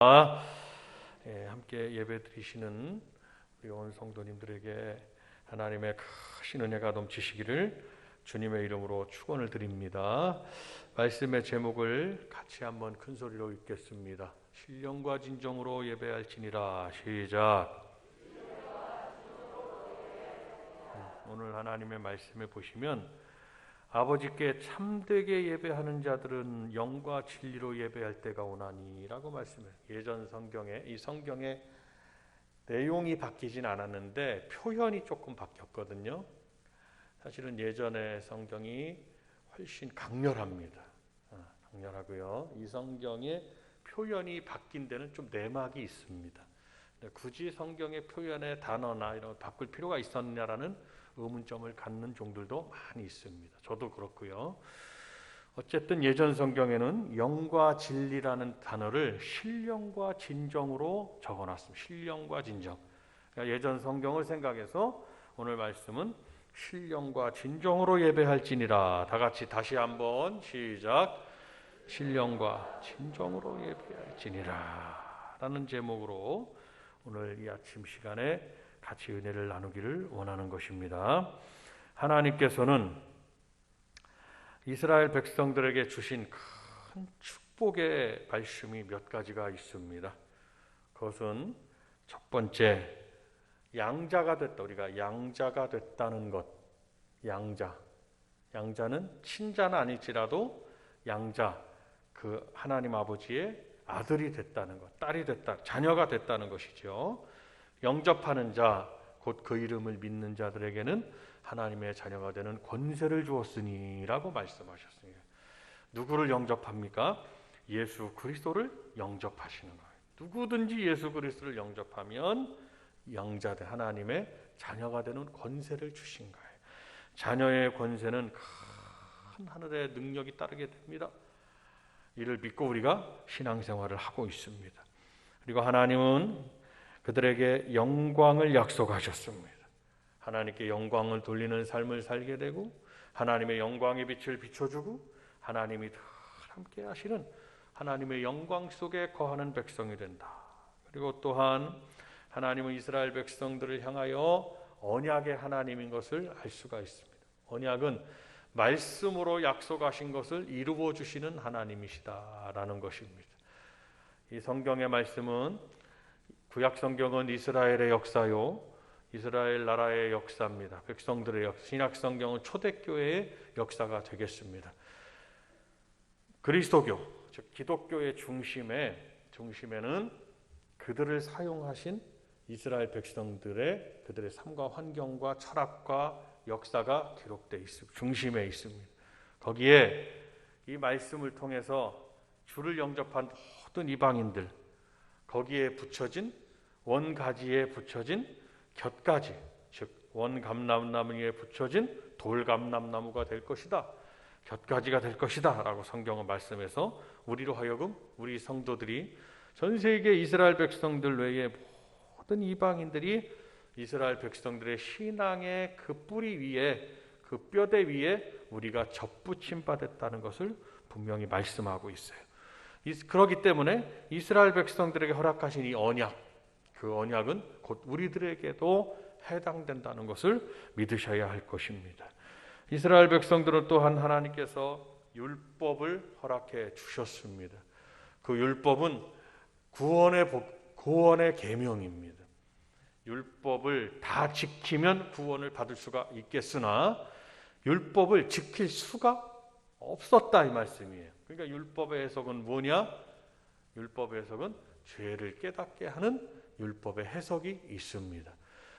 함께 예배 드리시는 우리 온 성도님들에게 하나님의 크신 은혜가 넘치시기를 주님의 이름으로 축원을 드립니다. 말씀의 제목을 같이 한번 큰 소리로 읽겠습니다. 신령과 진정으로 예배할지니라. 시작. 오늘 하나님의 말씀에 보시면 아버지께 참되게 예배하는 자들은 영과 진리로 예배할 때가 오나니 라고 말씀해요. 예전 성경에, 이 성경의 내용이 바뀌진 않았는데 표현이 조금 바뀌었거든요. 사실은 예전의 성경이 훨씬 강렬합니다. 강렬하고요. 이 성경의 표현이 바뀐 데는 좀 내막이 있습니다. 굳이 성경의 표현의 단어나 이런 걸 바꿀 필요가 있었느냐라는 의문점을 갖는 종들도 많이 있습니다. 저도 그렇고요. 어쨌든 예전 성경에는 영과 진리라는 단어를 신령과 진정으로 적어놨습니다. 신령과 진정. 그러니까 예전 성경을 생각해서 오늘 말씀은 신령과 진정으로 예배할지니라. 다 같이 다시 한번 시작. 신령과 진정으로 예배할지니라 라는 제목으로 오늘 이 아침 시간에 같이 은혜를 나누기를 원하는 것입니다. 하나님께서는 이스라엘 백성들에게 주신 큰 축복의 말씀이 몇 가지가 있습니다. 그것은 첫 번째, 양자가 됐다. 우리가 양자가 됐다는 것. 양자는 친자는 아닐지라도 양자, 그 하나님 아버지의 아들이 됐다는 것, 딸이 됐다, 자녀가 됐다는 것이죠. 영접하는 자, 곧 그 이름을 믿는 자들에게는 하나님의 자녀가 되는 권세를 주었으니 라고 말씀하셨습니다. 누구를 영접합니까? 예수 그리스도를 영접하시는 거예요. 누구든지 예수 그리스도를 영접하면 영자된 하나님의 자녀가 되는 권세를 주신 거예요. 자녀의 권세는 큰 하늘의 능력이 따르게 됩니다. 이를 믿고 우리가 신앙생활을 하고 있습니다. 그리고 하나님은 그들에게 영광을 약속하셨습니다. 하나님께 영광을 돌리는 삶을 살게 되고 하나님의 영광의 빛을 비춰주고 하나님이 늘 함께 하시는 하나님의 영광 속에 거하는 백성이 된다. 그리고 또한 하나님은 이스라엘 백성들을 향하여 언약의 하나님인 것을 알 수가 있습니다. 언약은 말씀으로 약속하신 것을 이루어 주시는 하나님이시다라는 것입니다. 이 성경의 말씀은 구약 성경은 이스라엘의 역사요, 이스라엘 나라의 역사입니다. 백성들의 역사. 신약 성경은 초대교회의 역사가 되겠습니다. 그리스도교, 즉 기독교의 중심에는 그들을 사용하신 이스라엘 백성들의 그들의 삶과 환경과 철학과 역사가 기록되어 있습니다. 중심에 있습니다. 거기에 이 말씀을 통해서 주를 영접한 모든 이방인들, 거기에 붙여진 원가지에 붙여진 곁가지, 즉 원감람나무에 붙여진 돌감람나무가 될 것이다, 곁가지가 될 것이다 라고 성경은 말씀해서 우리로 하여금 우리 성도들이 전 세계 이스라엘 백성들 외에 모든 이방인들이 이스라엘 백성들의 신앙의 그 뿌리 위에, 그 뼈대 위에 우리가 접붙임 받았다는 것을 분명히 말씀하고 있어요. 그렇기 때문에 이스라엘 백성들에게 허락하신 이 언약, 그 언약은 곧 우리들에게도 해당된다는 것을 믿으셔야 할 것입니다. 이스라엘 백성들은 또한 하나님께서 율법을 허락해 주셨습니다. 그 율법은 구원의 계명입니다. 율법을 다 지키면 구원을 받을 수가 있겠으나 율법을 지킬 수가 없었다 이 말씀이에요. 그러니까 율법의 해석은 뭐냐? 율법의 해석은 죄를 깨닫게 하는 율법의 해석이 있습니다.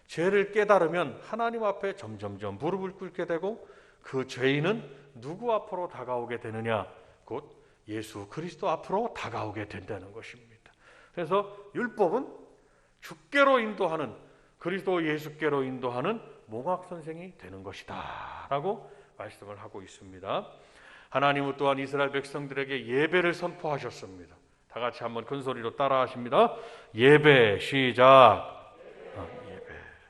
죄를 깨달으면 하나님 앞에 점점점 무릎을 꿇게 되고 그 죄인은 누구 앞으로 다가오게 되느냐? 곧 예수 그리스도 앞으로 다가오게 된다는 것입니다. 그래서 율법은 주께로 인도하는, 그리스도 예수께로 인도하는 몽학선생이 되는 것이다 라고 말씀을 하고 있습니다. 하나님은 또한 이스라엘 백성들에게 예배를 선포하셨습니다. 다 같이 한번 큰 소리로 따라 하십니다. 예배, 시작.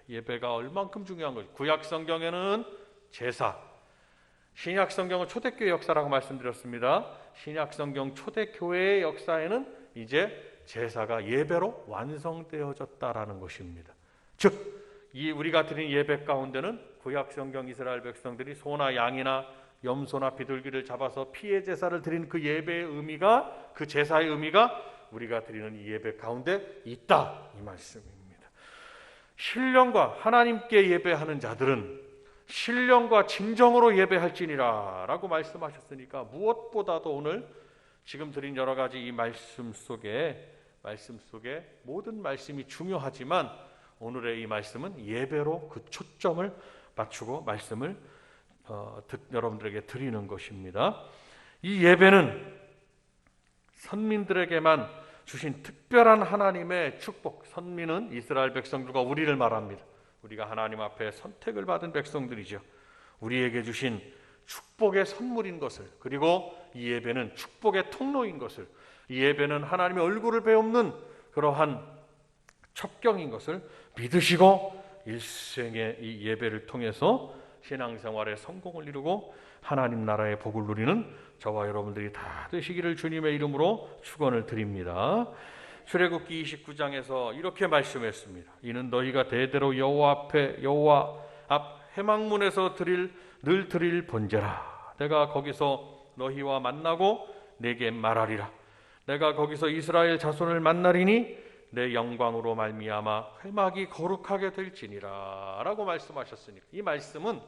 예배가 얼만큼 중요한 거죠. 구약 성경에는 제사, 신약 성경은 초대교회 역사라고 말씀드렸습니다. 신약 성경 초대교회의 역사에는 이제 제사가 예배로 완성되어졌다라는 것입니다. 즉 이 우리가 드린 예배 가운데는 구약 성경 이스라엘 백성들이 소나 양이나 염소나 비둘기를 잡아서 피의 제사를 드린 그 예배의 의미가, 그 제사의 의미가 우리가 드리는 이 예배 가운데 있다, 이 말씀입니다. 신령과 하나님께 예배하는 자들은 신령과 진정으로 예배할지니라 라고 말씀하셨으니까 무엇보다도 오늘 지금 드린 여러 가지 이 말씀 속에 모든 말씀이 중요하지만 오늘의 이 말씀은 예배로 그 초점을 맞추고 말씀을 여러분들에게 드리는 것입니다. 이 예배는 선민들에게만 주신 특별한 하나님의 축복, 선민은 이스라엘 백성들과 우리를 말합니다. 우리가 하나님 앞에 선택을 받은 백성들이죠. 우리에게 주신 축복의 선물인 것을, 그리고 이 예배는 축복의 통로인 것을, 이 예배는 하나님의 얼굴을 배우는 그러한 첩경인 것을 믿으시고 일생의 이 예배를 통해서 신앙생활의 성공을 이루고 하나님 나라의 복을 누리는 저와 여러분들이 다 되시기를 주님의 이름으로 축원을 드립니다. 출애굽기 29장에서 이렇게 말씀했습니다. 이는 너희가 대대로 여호와 앞 회막문에서 늘 드릴 번제라. 내가 거기서 너희와 만나고 내게 말하리라. 내가 거기서 이스라엘 자손을 만나리니 내 영광으로 말미암아 회막이 거룩하게 될지니라 라고 말씀하셨으니까, 이 말씀은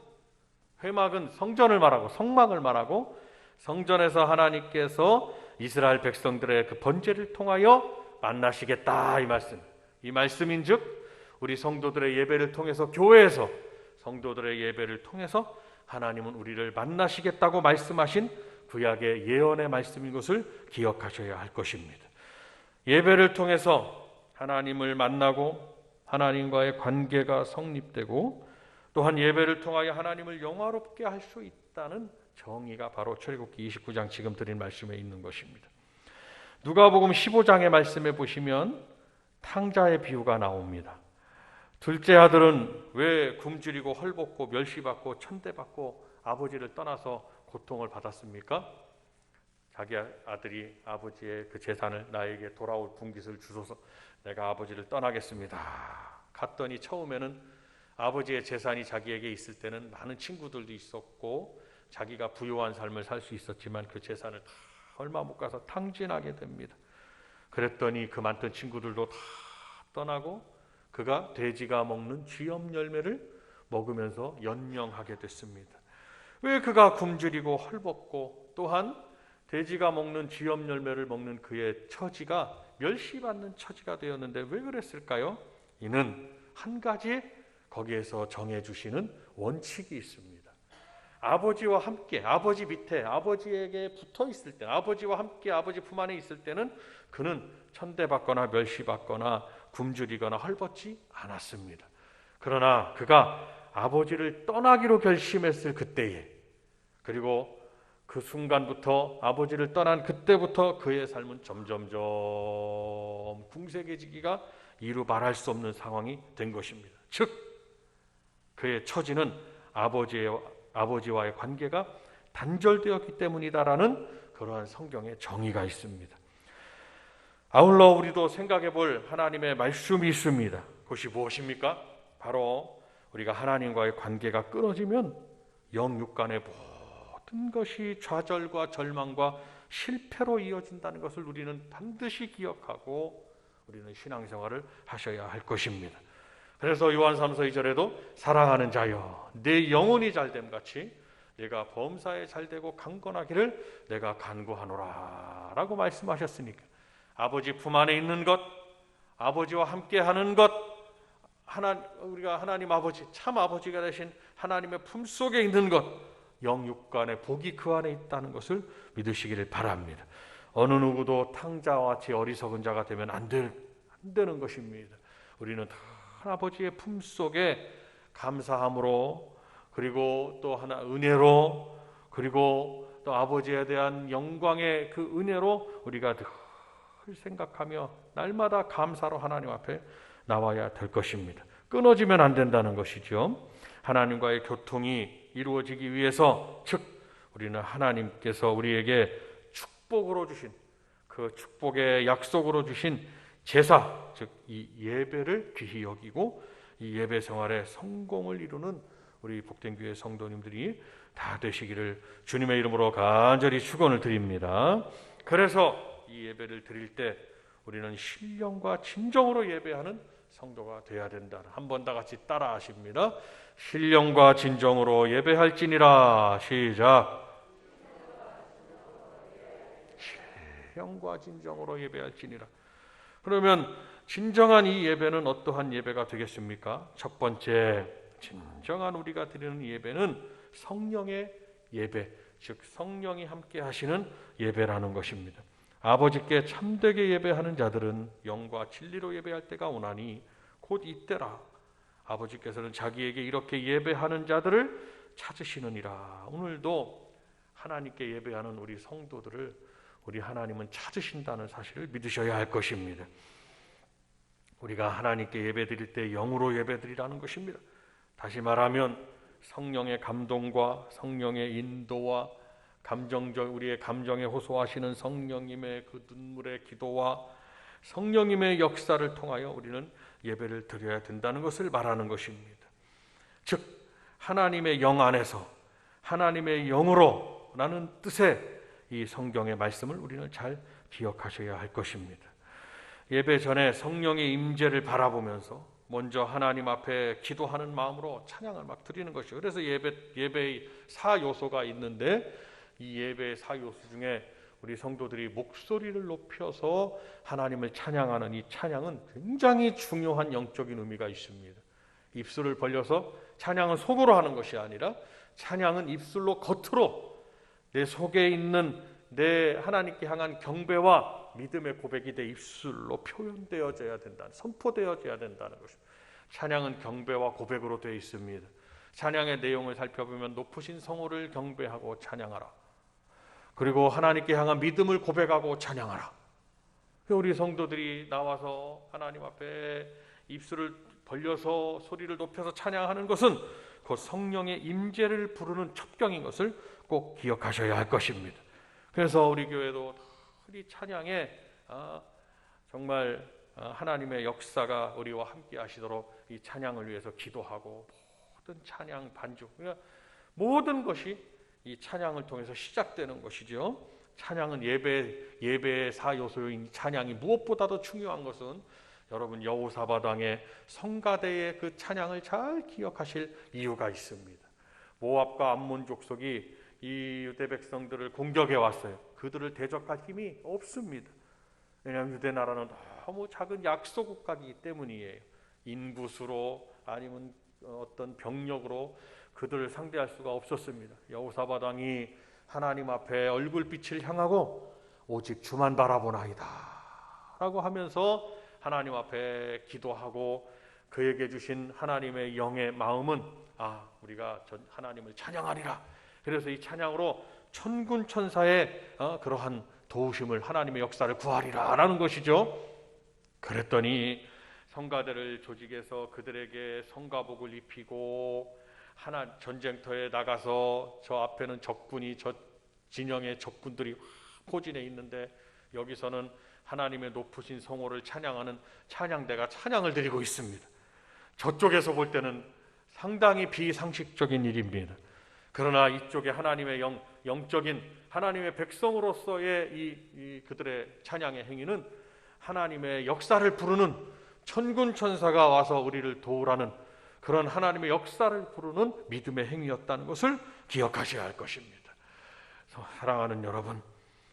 회막은 성전을 말하고 성막을 말하고, 성전에서 하나님께서 이스라엘 백성들의 그 번제를 통하여 만나시겠다, 이 말씀인즉 우리 성도들의 예배를 통해서, 교회에서 성도들의 예배를 통해서 하나님은 우리를 만나시겠다고 말씀하신 구약의 예언의 말씀인 것을 기억하셔야 할 것입니다. 예배를 통해서 하나님을 만나고 하나님과의 관계가 성립되고, 또한 예배를 통하여 하나님을 영화롭게 할 수 있다는 정의가 바로 출애굽기 29장 지금 드린 말씀에 있는 것입니다. 누가복음 15장의 말씀에 보시면 탕자의 비유가 나옵니다. 둘째 아들은 왜 굶주리고 헐벗고 멸시받고 천대받고 아버지를 떠나서 고통을 받았습니까? 자기 아들이 아버지의 그 재산을 나에게 돌아올 분깃을 주소서, 내가 아버지를 떠나겠습니다. 갔더니 처음에는 아버지의 재산이 자기에게 있을 때는 많은 친구들도 있었고 자기가 부유한 삶을 살 수 있었지만 그 재산을 다 얼마 못 가서 탕진하게 됩니다. 그랬더니 그 많던 친구들도 다 떠나고 그가 돼지가 먹는 쥐염 열매를 먹으면서 연명하게 됐습니다. 왜 그가 굶주리고 헐벗고 또한 돼지가 먹는 쥐염 열매를 먹는 그의 처지가 멸시받는 처지가 되었는데 왜 그랬을까요? 이는 한 가지 거기에서 정해주시는 원칙이 있습니다. 아버지와 함께, 아버지 밑에, 아버지에게 붙어 있을 때, 아버지와 함께 아버지 품 안에 있을 때는 그는 천대받거나 멸시받거나 굶주리거나 헐벗지 않았습니다. 그러나 그가 아버지를 떠나기로 결심했을 그때에, 그리고 그 순간부터 아버지를 떠난 그때부터 그의 삶은 점점점 궁색해지기가 이루 말할 수 없는 상황이 된 것입니다. 즉 그의 처지는 아버지와의 관계가 단절되었기 때문이다라는 그러한 성경의 정의가 있습니다. 아울러 우리도 생각해 볼 하나님의 말씀이 있습니다. 그것이 무엇입니까? 바로 우리가 하나님과의 관계가 끊어지면 영육간의 모든 것이 좌절과 절망과 실패로 이어진다는 것을 우리는 반드시 기억하고 우리는 신앙생활을 하셔야 할 것입니다. 그래서 요한 3서 2절에도 사랑하는 자여 내 영혼이 잘됨 같이 내가 범사에 잘되고 강건하기를 내가 간구하노라 라고 말씀하셨으니까 아버지 품 안에 있는 것, 아버지와 함께하는 것, 우리가 하나님 아버지, 참 아버지가 되신 하나님의 품속에 있는 것, 영육간의 복이 그 안에 있다는 것을 믿으시기를 바랍니다. 어느 누구도 탕자와 같이 어리석은 자가 되면 안 되는 것입니다. 우리는 다 아버지의 품속에 감사함으로, 그리고 또 하나 은혜로, 그리고 또 아버지에 대한 영광의 그 은혜로 우리가 늘 생각하며 날마다 감사로 하나님 앞에 나와야 될 것입니다. 끊어지면 안 된다는 것이죠. 하나님과의 교통이 이루어지기 위해서, 즉 우리는 하나님께서 우리에게 축복으로 주신 그 축복의 약속으로 주신 제사, 즉 이 예배를 귀히 여기고 이 예배 생활의 성공을 이루는 우리 복된 교회 성도님들이 다 되시기를 주님의 이름으로 간절히 축원을 드립니다. 그래서 이 예배를 드릴 때 우리는 신령과 진정으로 예배하는 성도가 돼야 된다. 한번 다 같이 따라 하십니다. 신령과 진정으로 예배할지니라. 시작. 신령과 진정으로 예배할지니라. 그러면 진정한 이 예배는 어떠한 예배가 되겠습니까? 첫 번째, 진정한 우리가 드리는 예배는 성령의 예배, 즉 성령이 함께 하시는 예배라는 것입니다. 아버지께 참되게 예배하는 자들은 영과 진리로 예배할 때가 오나니 곧 이때라. 아버지께서는 자기에게 이렇게 예배하는 자들을 찾으시느니라. 오늘도 하나님께 예배하는 우리 성도들을 우리 하나님은 찾으신다는 사실을 믿으셔야 할 것입니다. 우리가 하나님께 예배드릴 때 영으로 예배드리라는 것입니다. 다시 말하면 성령의 감동과 성령의 인도와 우리의 감정에 호소하시는 성령님의 그 눈물의 기도와 성령님의 역사를 통하여 우리는 예배를 드려야 된다는 것을 말하는 것입니다. 즉 하나님의 영 안에서 하나님의 영으로 라는 뜻의 이 성경의 말씀을 우리는 잘 기억하셔야 할 것입니다. 예배 전에 성령의 임재를 바라보면서 먼저 하나님 앞에 기도하는 마음으로 찬양을 막 드리는 것이죠. 그래서 예배의 4요소가 있는데 이 예배의 4요소 중에 우리 성도들이 목소리를 높여서 하나님을 찬양하는 이 찬양은 굉장히 중요한 영적인 의미가 있습니다. 입술을 벌려서 찬양은 속으로 하는 것이 아니라 찬양은 입술로 겉으로 내 속에 있는 내 하나님께 향한 경배와 믿음의 고백이 내 입술로 표현되어져야 된다, 선포되어져야 된다는 것입니다. 찬양은 경배와 고백으로 되어 있습니다. 찬양의 내용을 살펴보면 높으신 성호를 경배하고 찬양하라. 그리고 하나님께 향한 믿음을 고백하고 찬양하라. 우리 성도들이 나와서 하나님 앞에 입술을 벌려서 소리를 높여서 찬양하는 것은 그 성령의 임재를 부르는 첩경인 것을 꼭 기억하셔야 할 것입니다. 그래서 우리 교회도 이 찬양에 정말 하나님의 역사가 우리와 함께 하시도록 이 찬양을 위해서 기도하고 모든 찬양 반주, 그러니까 모든 것이 이 찬양을 통해서 시작되는 것이죠. 찬양은 예배의 4요소인 찬양이 무엇보다도 중요한 것은 여러분 여호사밧 왕의 성가대의 그 찬양을 잘 기억하실 이유가 있습니다. 모압과 암몬 족속이 이 유대 백성들을 공격해 왔어요. 그들을 대적할 힘이 없습니다. 왜냐하면 유대 나라는 너무 작은 약소 국가이기 때문이에요. 인구수로 아니면 어떤 병력으로 그들을 상대할 수가 없었습니다. 여호사밧 왕이 하나님 앞에 얼굴빛을 향하고 오직 주만 바라보나이다 라고 하면서 하나님 앞에 기도하고 그에게 주신 하나님의 영의 마음은 우리가 하나님을 찬양하리라. 그래서 이 찬양으로 천군 천사의 그러한 도우심을 하나님의 역사를 구하리라 라는 것이죠. 그랬더니 성가대를 조직해서 그들에게 성가복을 입히고 전쟁터에 나가서 저 앞에는 적군이 저 진영의 적군들이 포진해 있는데 여기서는 하나님의 높으신 성호를 찬양하는 찬양대가 찬양을 드리고 있습니다. 저쪽에서 볼 때는 상당히 비상식적인 일입니다. 그러나 이쪽에 하나님의 영적인 하나님의 백성으로서의 그들의 찬양의 행위는 하나님의 역사를 부르는 천군 천사가 와서 우리를 도우라는 그런 하나님의 역사를 부르는 믿음의 행위였다는 것을 기억하셔야 할 것입니다. 사랑하는 여러분,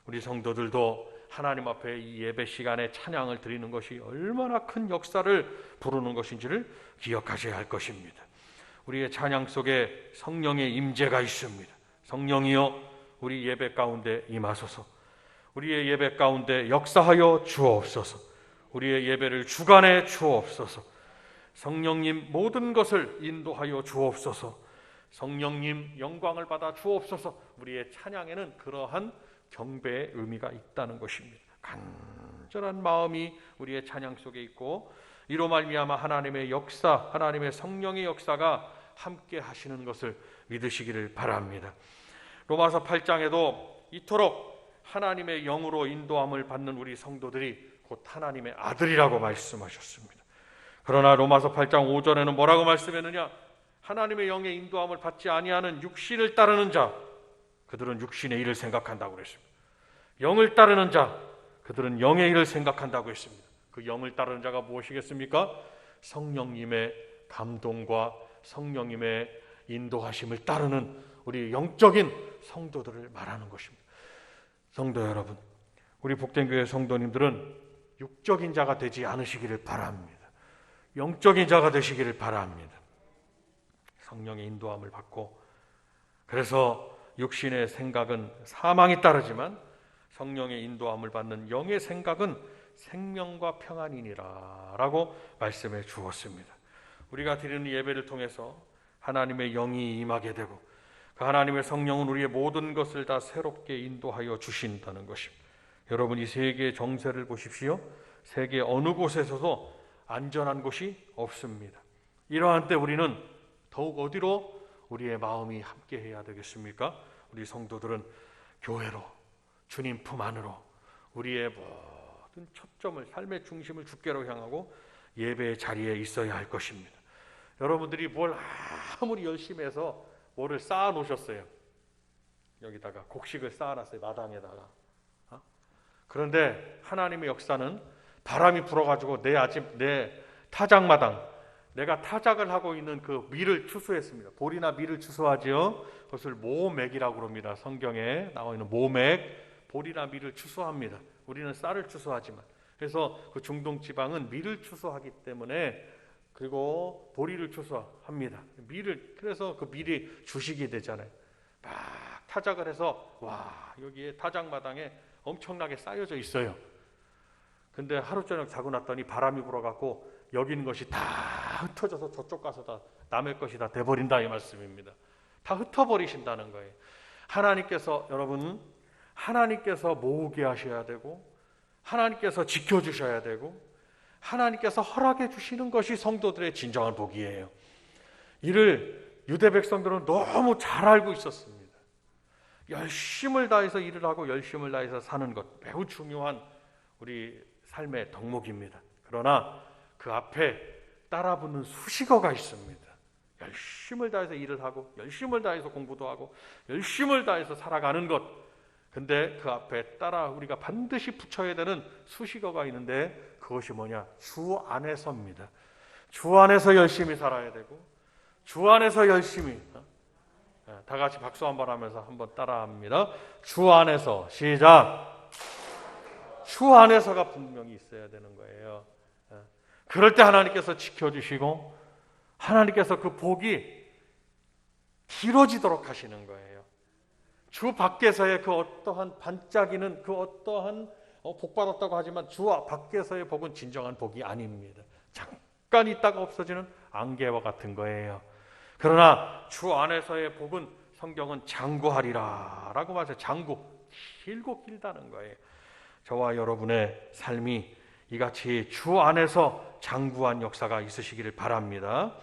우리 성도들도 하나님 앞에 이 예배 시간에 찬양을 드리는 것이 얼마나 큰 역사를 부르는 것인지를 기억하셔야 할 것입니다. 우리의 찬양 속에 성령의 임재가 있습니다. 성령이여 우리 예배 가운데 임하소서. 우리의 예배 가운데 역사하여 주옵소서. 우리의 예배를 주관해 주옵소서. 성령님 모든 것을 인도하여 주옵소서. 성령님 영광을 받아 주옵소서. 우리의 찬양에는 그러한 경배의 의미가 있다는 것입니다. 간절한 마음이 우리의 찬양 속에 있고 이로 말미암아 하나님의 역사, 하나님의 성령의 역사가 함께 하시는 것을 믿으시기를 바랍니다. 로마서 8장에도 이토록 하나님의 영으로 인도함을 받는 우리 성도들이 곧 하나님의 아들이라고 말씀하셨습니다. 그러나 로마서 8장 5절에는 뭐라고 말씀했느냐? 하나님의 영의 인도함을 받지 아니하는 육신을 따르는 자, 그들은 육신의 일을 생각한다고 그랬습니다. 영을 따르는 자, 그들은 영의 일을 생각한다고 했습니다. 그 영을 따르는 자가 무엇이겠습니까? 성령님의 감동과 성령님의 인도하심을 따르는 우리 영적인 성도들을 말하는 것입니다. 성도 여러분, 우리 복된 교회 성도님들은 육적인 자가 되지 않으시기를 바랍니다. 영적인 자가 되시기를 바랍니다. 성령의 인도함을 받고, 그래서 육신의 생각은 사망이 따르지만 성령의 인도함을 받는 영의 생각은 생명과 평안이니라 라고 말씀해 주었습니다. 우리가 드리는 예배를 통해서 하나님의 영이 임하게 되고 그 하나님의 성령은 우리의 모든 것을 다 새롭게 인도하여 주신다는 것입니다. 여러분, 이 세계의 정세를 보십시오. 세계 어느 곳에서도 안전한 곳이 없습니다. 이러한 때 우리는 더욱 어디로 우리의 마음이 함께해야 되겠습니까? 우리 성도들은 교회로, 주님 품 안으로 우리의 모든 초점을, 삶의 중심을 주께로 향하고 예배의 자리에 있어야 할 것입니다. 여러분들이 뭘 아무리 열심히 해서 뭐를 쌓아 놓으셨어요. 여기다가 곡식을 쌓아놨어요. 마당에다가. 그런데 하나님의 역사는 바람이 불어가지고 내 타작마당, 내가 타작을 하고 있는 그 밀을 추수했습니다. 볼이나 밀을 추수하지요. 그것을 모맥이라고 그럽니다. 성경에 나와 있는 모맥, 볼이나 밀을 추수합니다. 우리는 쌀을 추수하지만, 그래서 그 중동 지방은 밀을 추수하기 때문에, 그리고 보리를 추수합니다. 그래서 그 밀이 주식이 되잖아요. 막 타작을 해서 와, 여기에 타작마당에 엄청나게 쌓여져 있어요. 근데 하루 저녁 자고 났더니 바람이 불어갖고 여기 있는 것이 다 흩어져서 저쪽 가서 다 남의 것이 다 돼버린다, 이 말씀입니다. 다 흩어버리신다는 거예요. 하나님께서, 여러분, 하나님께서 모으게 하셔야 되고 하나님께서 지켜주셔야 되고 하나님께서 허락해 주시는 것이 성도들의 진정한 복이에요. 이를 유대 백성들은 너무 잘 알고 있었습니다. 열심을 다해서 일을 하고 열심을 다해서 사는 것, 매우 중요한 우리 삶의 덕목입니다. 그러나 그 앞에 따라붙는 수식어가 있습니다. 열심을 다해서 일을 하고 열심을 다해서 공부도 하고 열심을 다해서 살아가는 것, 근데 그 앞에 따라 우리가 반드시 붙여야 되는 수식어가 있는데 그것이 뭐냐? 주 안에서입니다. 주 안에서 열심히 살아야 되고 주 안에서 열심히, 다 같이 박수 한번 하면서 한번 따라합니다. 주 안에서, 시작. 주 안에서가 분명히 있어야 되는 거예요. 그럴 때 하나님께서 지켜주시고 하나님께서 그 복이 길어지도록 하시는 거예요. 주 밖에서의 그 어떠한 반짝이는, 그 어떠한 복받았다고 하지만 주 밖에서의 복은 진정한 복이 아닙니다. 잠깐 있다가 없어지는 안개와 같은 거예요. 그러나 주 안에서의 복은 성경은 장구하리라 라고 말해서, 장구, 길고 길다는 거예요. 저와 여러분의 삶이 이같이 주 안에서 장구한 역사가 있으시기를 바랍니다.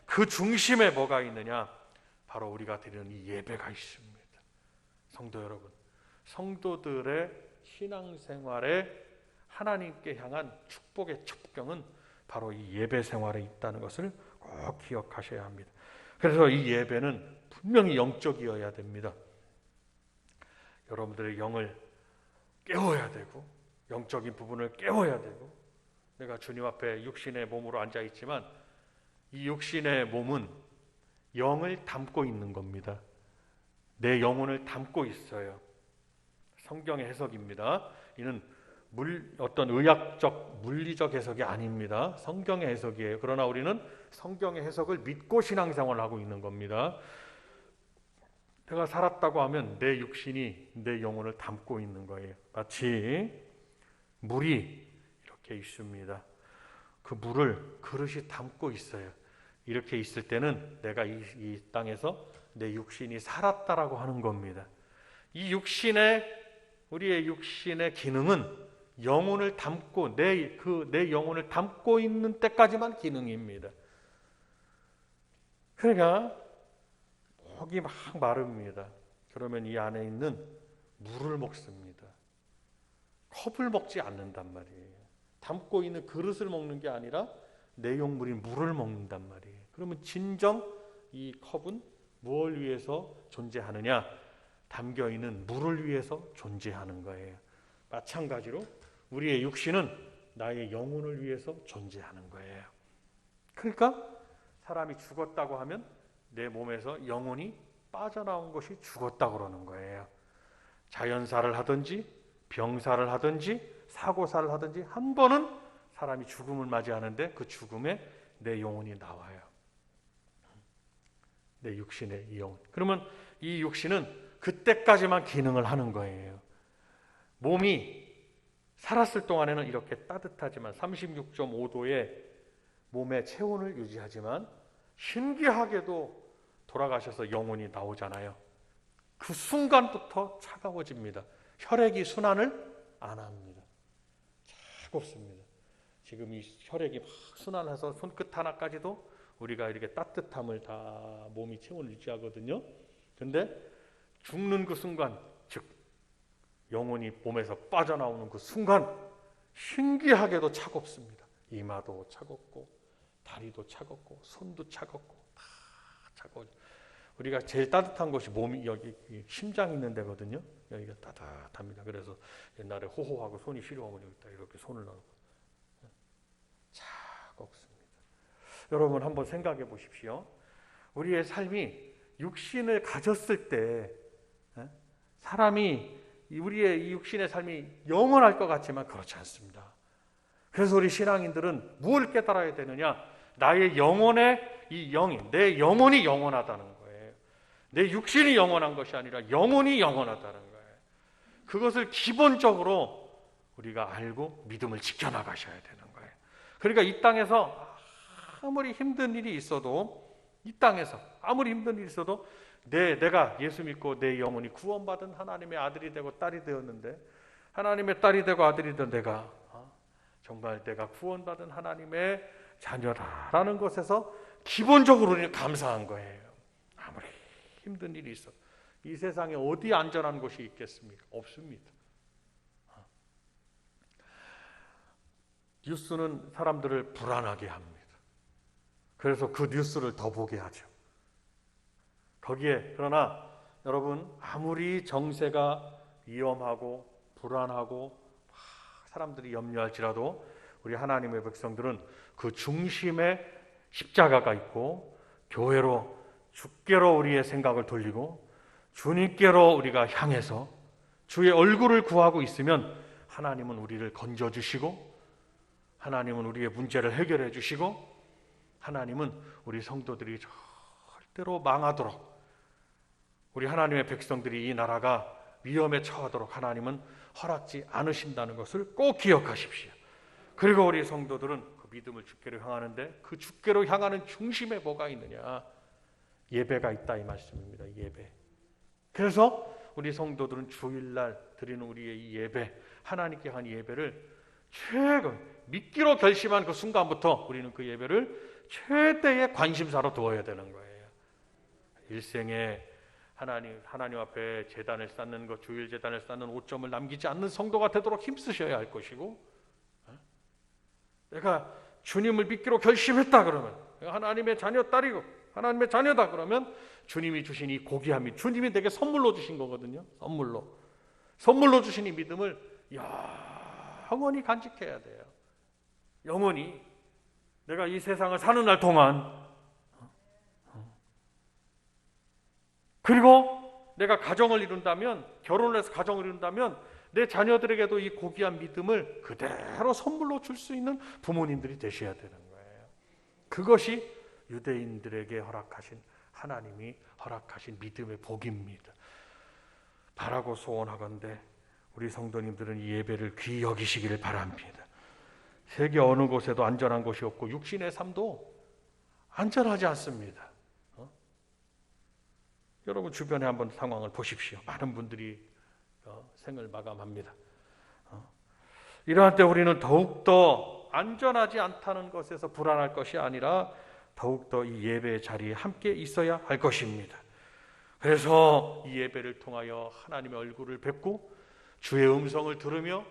그 중심에 뭐가 있느냐? 바로 우리가 드리는 이 예배가 있습니다. 성도 여러분, 성도들의 신앙생활에 하나님께 향한 축복의 첩경은 바로 이 예배 생활에 있다는 것을 꼭 기억하셔야 합니다. 그래서 이 예배는 분명히 영적이어야 됩니다. 여러분들의 영을 깨워야 되고 영적인 부분을 깨워야 되고, 내가 주님 앞에 육신의 몸으로 앉아있지만 이 육신의 몸은 영을 담고 있는 겁니다. 내 영혼을 담고 있어요. 성경의 해석입니다. 이는 어떤 의학적, 물리적 해석이 아닙니다. 성경의 해석이에요. 그러나 우리는 성경의 해석을 믿고 신앙생활을 하고 있는 겁니다. 내가 살았다고 하면 내 육신이 내 영혼을 담고 있는 거예요. 마치 물이 이렇게 있습니다. 그 물을 그릇이 담고 있어요. 이렇게 있을 때는 내가 이 땅에서 내 육신이 살았다라고 하는 겁니다. 이 우리의 육신의 기능은 영혼을 담고, 내 영혼을 담고 있는 때까지만 기능입니다. 그러니까 목이 막 마릅니다. 그러면 이 안에 있는 물을 먹습니다. 컵을 먹지 않는단 말이에요. 담고 있는 그릇을 먹는 게 아니라 내용물인 물을 먹는단 말이에요. 그러면 진정 이 컵은 무엇을 위해서 존재하느냐? 담겨 있는 물을 위해서 존재하는 거예요. 마찬가지로 우리의 육신은 나의 영혼을 위해서 존재하는 거예요. 그러니까 사람이 죽었다고 하면 내 몸에서 영혼이 빠져나온 것이 죽었다고 그러는 거예요. 자연사를 하든지 병사를 하든지 사고사를 하든지 한 번은 사람이 죽음을 맞이하는데 그 죽음에 내 영혼이 나와요. 내 육신의 이 영혼. 그러면 이 육신은 그때까지만 기능을 하는 거예요. 몸이 살았을 동안에는 이렇게 따뜻하지만 36.5도의 몸의 체온을 유지하지만 신기하게도 돌아가셔서 영혼이 나오잖아요. 그 순간부터 차가워집니다. 혈액이 순환을 안 합니다. 차갑습니다. 지금 이 혈액이 막 순환해서 손끝 하나까지도 우리가 이렇게 따뜻함을 다 몸이 체온을 유지하거든요. 근데 죽는 그 순간, 즉 영혼이 몸에서 빠져나오는 그 순간 신기하게도 차갑습니다. 이마도 차갑고 다리도 차갑고 손도 차갑고 다 차가워요. 우리가 제일 따뜻한 곳이 몸이 여기 심장이 있는 데거든요. 여기가 따뜻합니다. 그래서 옛날에 호호하고 손이 시려우면 여기다 이렇게 손을 넣고 차갑습니다. 여러분 한번 생각해 보십시오. 우리의 삶이 육신을 가졌을 때 사람이 우리의 이 육신의 삶이 영원할 것 같지만 그렇지 않습니다. 그래서 우리 신앙인들은 무엇을 깨달아야 되느냐? 나의 영혼의 이 영이, 내 영혼이 영원하다는 거예요. 내 육신이 영원한 것이 아니라 영혼이 영원하다는 거예요. 그것을 기본적으로 우리가 알고 믿음을 지켜나가셔야 되는 거예요. 그러니까 이 땅에서 아무리 힘든 일이 있어도 이 땅에서 아무리 힘든 일이 있어도 내가 예수 믿고 내 영혼이 구원받은 하나님의 아들이 되고 딸이 되었는데 하나님의 딸이 되고 아들이 된 내가 정말 내가 구원받은 하나님의 자녀다라는 것에서 기본적으로 우리는 감사한 거예요. 아무리 힘든 일이 있어 이 세상에 어디 안전한 곳이 있겠습니까? 없습니다. 뉴스는 사람들을 불안하게 합니다. 그래서 그 뉴스를 더 보게 하죠. 거기에 그러나 여러분 아무리 정세가 위험하고 불안하고 사람들이 염려할지라도 우리 하나님의 백성들은 그 중심에 십자가가 있고 교회로 주께로 우리의 생각을 돌리고 주님께로 우리가 향해서 주의 얼굴을 구하고 있으면 하나님은 우리를 건져주시고 하나님은 우리의 문제를 해결해 주시고 하나님은 우리 성도들이 절대로 망하도록 우리 하나님의 백성들이 이 나라가 위험에 처하도록 하나님은 허락지 않으신다는 것을 꼭 기억하십시오. 그리고 우리 성도들은 그 믿음을 주께로 향하는데 그 주께로 향하는 중심에 뭐가 있느냐? 예배가 있다 이 말씀입니다. 예배. 그래서 우리 성도들은 주일날 드리는 우리의 이 예배, 하나님께 한 예배를 믿기로 결심한 그 순간부터 우리는 그 예배를 최대의 관심사로 두어야 되는 거예요. 일생에 하나님 앞에 제단을 쌓는 것, 주일 제단을 쌓는 오점을 남기지 않는 성도가 되도록 힘쓰셔야 할 것이고, 내가 주님을 믿기로 결심했다 그러면 하나님의 자녀 딸이고 하나님의 자녀다 그러면 주님이 주신 이 고귀함이 주님이 내게 선물로 주신 거거든요. 선물로 주신 이 믿음을 영원히 간직해야 돼요. 영원히 내가 이 세상을 사는 날 동안. 그리고 내가 가정을 이룬다면, 결혼을 해서 가정을 이룬다면 내 자녀들에게도 이 고귀한 믿음을 그대로 선물로 줄 수 있는 부모님들이 되셔야 되는 거예요. 그것이 유대인들에게 허락하신, 하나님이 허락하신 믿음의 복입니다. 바라고 소원하건대 우리 성도님들은 이 예배를 귀히 여기시기를 바랍니다. 세계 어느 곳에도 안전한 곳이 없고 육신의 삶도 안전하지 않습니다. 여러분 주변에 한번 상황을 보십시오. 많은 분들이 생을 마감합니다. 이러한 때 우리는 더욱더 안전하지 않다는 것에서 불안할 것이 아니라 더욱더 이 예배의 자리에 함께 있어야 할 것입니다. 그래서 이 예배를 통하여 하나님의 얼굴을 뵙고 주의 음성을 들으며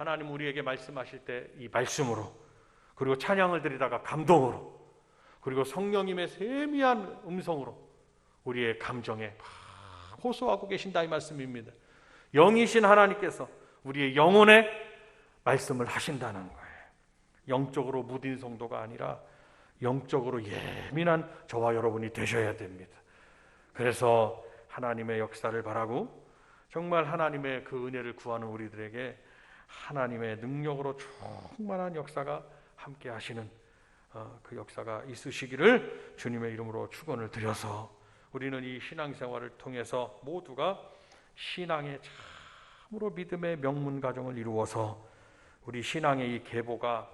하나님 우리에게 말씀하실 때 이 말씀으로, 그리고 찬양을 드리다가 감동으로, 그리고 성령님의 세미한 음성으로 우리의 감정에 호소하고 계신다 이 말씀입니다. 영이신 하나님께서 우리의 영혼에 말씀을 하신다는 거예요. 영적으로 무딘 성도가 아니라 영적으로 예민한 저와 여러분이 되셔야 됩니다. 그래서 하나님의 역사를 바라고 정말 하나님의 그 은혜를 구하는 우리들에게 하나님의 능력으로 충만한 역사가 함께 하시는 그 역사가 있으시기를 주님의 이름으로 축원을 드려서 우리는 이 신앙생활을 통해서 모두가 신앙의 참으로 믿음의 명문 가정을 이루어서 우리 신앙의 이 계보가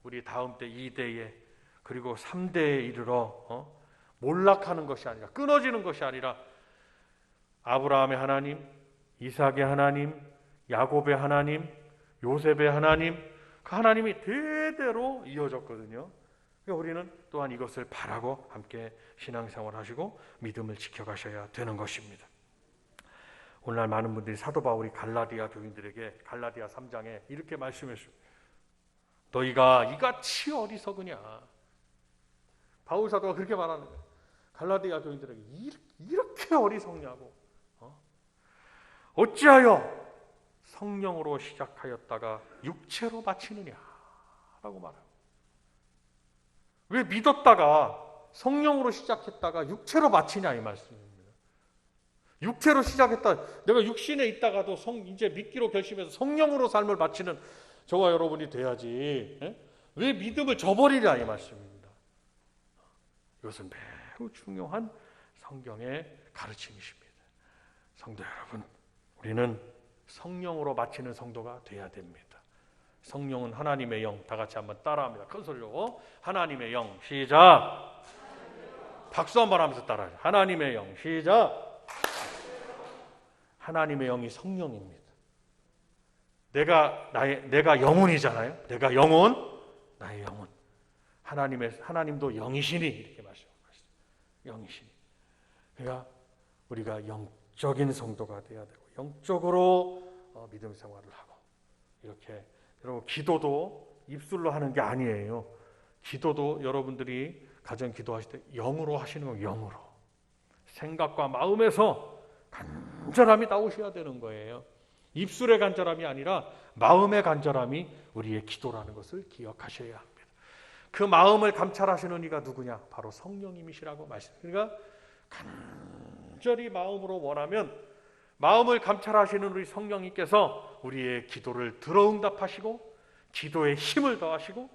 우리 다음 때 2대에 그리고 3대에 이르러 몰락하는 것이 아니라, 끊어지는 것이 아니라 아브라함의 하나님, 이삭의 하나님, 야곱의 하나님, 요셉의 하나님, 그 하나님이 대대로 이어졌거든요. 그러니까 우리는 또한 이것을 바라고 함께 신앙생활 하시고 믿음을 지켜가셔야 되는 것입니다. 오늘날 많은 분들이 사도 바울이 갈라디아 교인들에게 갈라디아 3장에 이렇게 말씀했습니다. 너희가 이같이 어리석으냐. 바울 사도가 그렇게 말하는 거예요. 갈라디아 교인들에게 이렇게 어리석냐고. 어찌하여 성령으로 시작하였다가 육체로 마치느냐 라고 말해요. 왜 믿었다가 성령으로 시작했다가 육체로 마치냐 이 말씀입니다. 육체로 시작했다, 내가 육신에 있다가도 이제 믿기로 결심해서 성령으로 삶을 바치는 저와 여러분이 돼야지. 왜 믿음을 저버리냐 이 말씀입니다. 이것은 매우 중요한 성경의 가르침이십니다. 성도 여러분, 우리는 성령으로 바치는 성도가 돼야 됩니다. 성령은 하나님의 영. 다 같이 한번 따라합니다. 큰 소리로 하나님의 영. 시작. 박수 한번 하면서 따라하죠. 하나님의 영. 시작. 하나님의 영이 성령입니다. 내가 영혼이잖아요. 내가 영혼, 나의 영혼. 하나님도 영이시니 이렇게 말씀하셨어요. 영이시니. 그러니까 우리가 영적인 성도가 되어야 되고 영적으로 믿음 생활을 하고, 이렇게 여러분 기도도 입술로 하는 게 아니에요. 기도도 여러분들이 가정 기도하실 때 영으로 하시는 거, 영으로 생각과 마음에서 간절함이 나오셔야 되는 거예요. 입술의 간절함이 아니라 마음의 간절함이 우리의 기도라는 것을 기억하셔야 합니다. 그 마음을 감찰하시는 이가 누구냐? 바로 성령님이시라고 말씀드립니다. 그러니까 간절히 마음으로 원하면 마음을 감찰하시는 우리 성령님께서 우리의 기도를 들어응답하시고 기도에 힘을 더하시고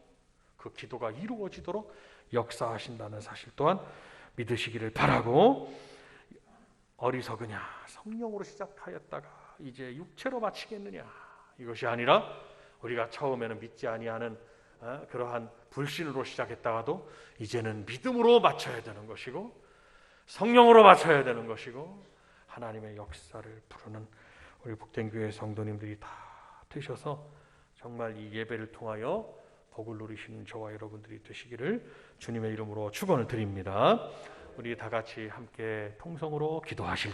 그 기도가 이루어지도록 역사하신다는 사실 또한 믿으시기를 바라고, 어리석으냐 성령으로 시작하였다가 이제 육체로 마치겠느냐, 이것이 아니라 우리가 처음에는 믿지 아니하는 그러한 불신으로 시작했다가도 이제는 믿음으로 마쳐야 되는 것이고 성령으로 마쳐야 되는 것이고 하나님의 역사를 부르는 우리 복된 교회 성도님들이 다 되셔서 정말 이 예배를 통하여 복을 누리시는 저와 여러분들이 되시기를 주님의 이름으로 축원을 드립니다. 우리 다 같이 함께 통성으로 기도하실